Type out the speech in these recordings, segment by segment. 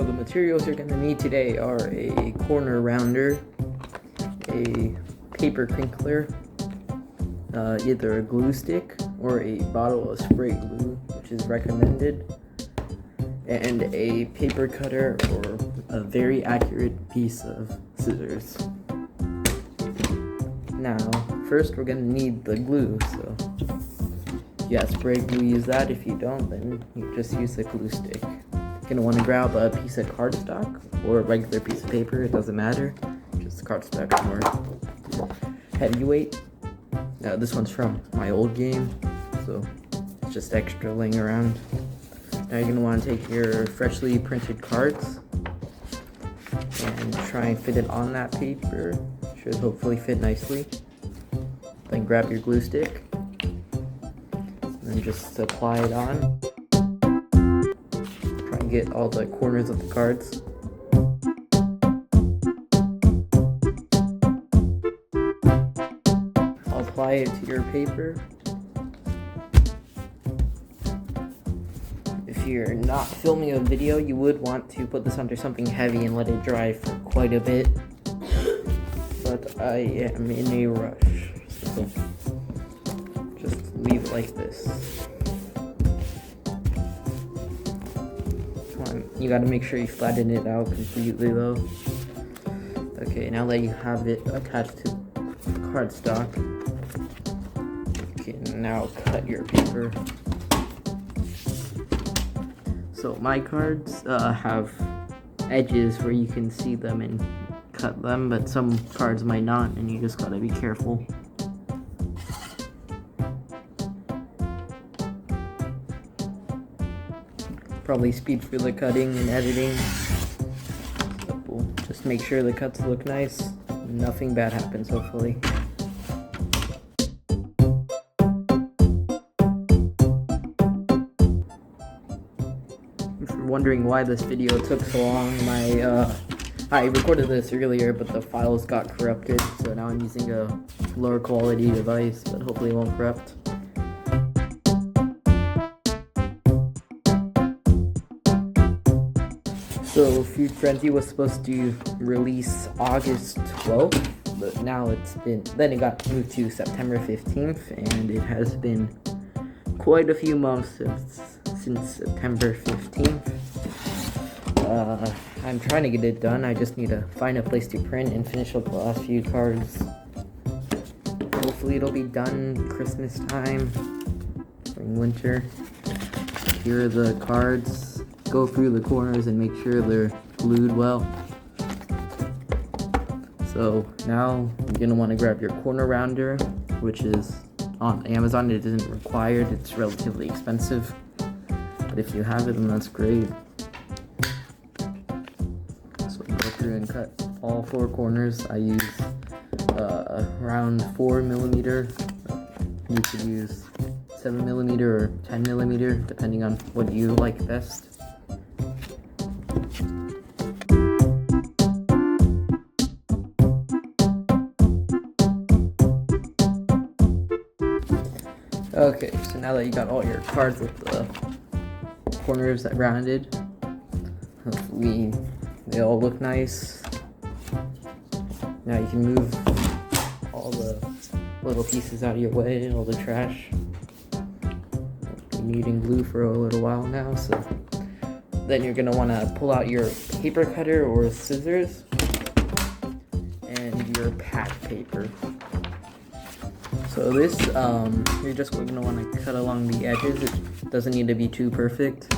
So the materials you're going to need today are a corner rounder, a paper crinkler, either a glue stick or a bottle of spray glue, which is recommended, and a paper cutter or a very accurate piece of scissors. Now, first we're going to need the glue, so if you have spray glue, use that. If you don't, then you just use the glue stick. You're going to want to grab a piece of cardstock or a regular piece of paper, it doesn't matter, just cardstock is more heavyweight. Now this one's from my old game, so it's just extra laying around. Now you're going to want to take your freshly printed cards and try and fit it on that paper. Should hopefully fit nicely. Then grab your glue stick and just apply it on. Try and get all the corners of the cards. Apply it to your paper. If you're not filming a video, you would want to put this under something heavy and let it dry for quite a bit. But I am in a rush, so just leave it like this. Come on, you gotta make sure you flatten it out completely though. Okay, now that you have it attached to cardstock, you can now cut your paper. So my cards have edges where you can see them and cut them, but some cards might not, and you just gotta be careful. Probably speed for the cutting and editing. So we'll just make sure the cuts look nice. Nothing bad happens, hopefully. If you're wondering why this video took so long, I recorded this earlier, but the files got corrupted, so now I'm using a lower quality device, but hopefully it won't corrupt. So Food Frenzy was supposed to release August 12th, but now it got moved to September 15th, and it has been quite a few months since September 15th. I'm trying to get it done. I just need to find a place to print and finish up the last few cards. Hopefully it'll be done Christmas time, spring, winter. Here are the cards. Go through the corners and make sure they're glued well. So now you're going to want to grab your corner rounder, which is on Amazon. It isn't required. It's relatively expensive. But if you have it, then that's great. Go through and cut all four corners. I use around 4mm. You could use 7mm or 10mm, depending on what you like best. Okay, so now that you got all your cards with the corners that rounded, hopefully they all look nice. Now you can move all the little pieces out of your way, all the trash. You've been needing glue for a little while now, so then you're going to want to pull out your paper cutter or scissors and your pack paper. So this, you're just going to want to cut along the edges. It doesn't need to be too perfect.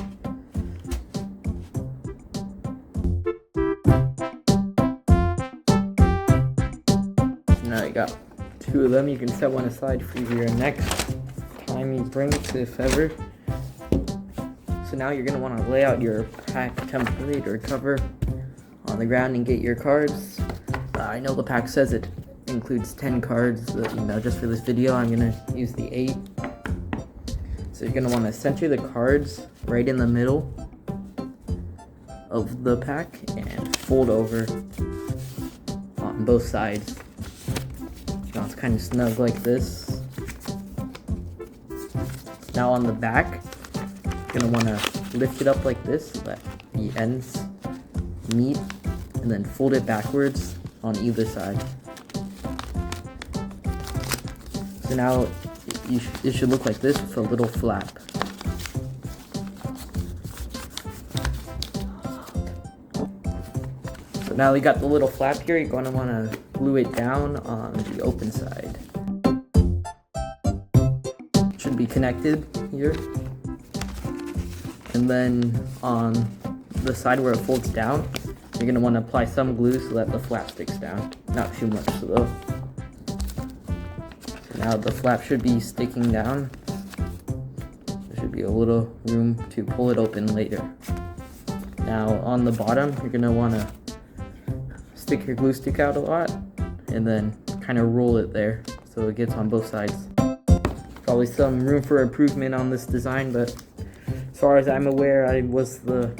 Now you got two of them. You can set one aside for your next time you print, if ever. So now you're going to want to lay out your pack template or cover on the ground and get your cards. I know the pack says it includes 10 cards, but just for this video I'm going to use the 8. So you're going to want to center the cards right in the middle of the pack and fold over on both sides. Now it's kind of snug like this. Now on the back, you're going to want to lift it up like this so that the ends meet and then fold it backwards on either side. So now it should look like this with a little flap. So now we got the little flap here, you're going to want to glue it down on the open side. It should be connected here. And then on the side where it folds down, you're going to want to apply some glue so that the flap sticks down. Not too much though. So now the flap should be sticking down. There should be a little room to pull it open later. Now on the bottom, you're going to want to stick your glue stick out a lot and then kind of roll it there so it gets on both sides. Probably some room for improvement on this design, but as far as I'm aware, I was the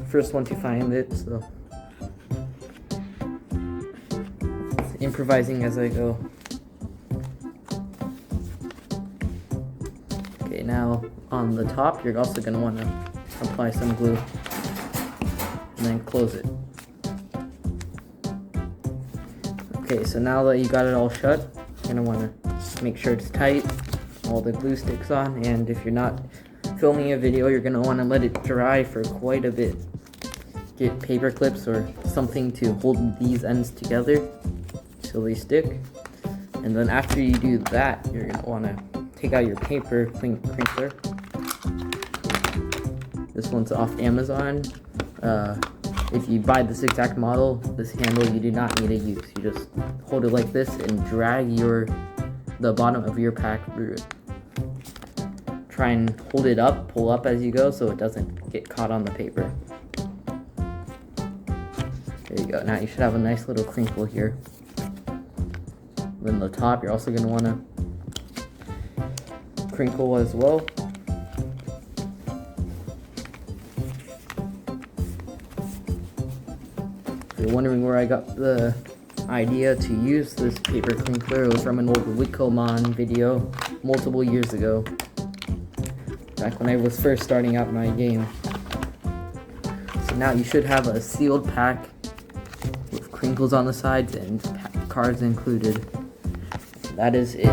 first one to find it, so improvising as I go. Okay, now on the top, you're also going to want to apply some glue and then close it. Okay, so now that you got it all shut, you're going to want to make sure it's tight, all the glue sticks on, and if you're not filming a video, you're going to want to let it dry for quite a bit. Get paper clips or something to hold these ends together so they stick. And then after you do that, you're going to want to take out your paper crinkler. This one's off Amazon. If you buy this exact model, this handle you do not need to use. You just hold it like this and drag the bottom of your pack through it. Try and hold it up, pull up as you go so it doesn't get caught on the paper. There you go. Now you should have a nice little crinkle here. Then the top, you're also going to want to crinkle as well. If you're wondering where I got the idea to use this paper crinkler, it was from an old Wickelman video multiple years ago, back when I was first starting out my game. So now you should have a sealed pack with crinkles on the sides and cards included. That is it.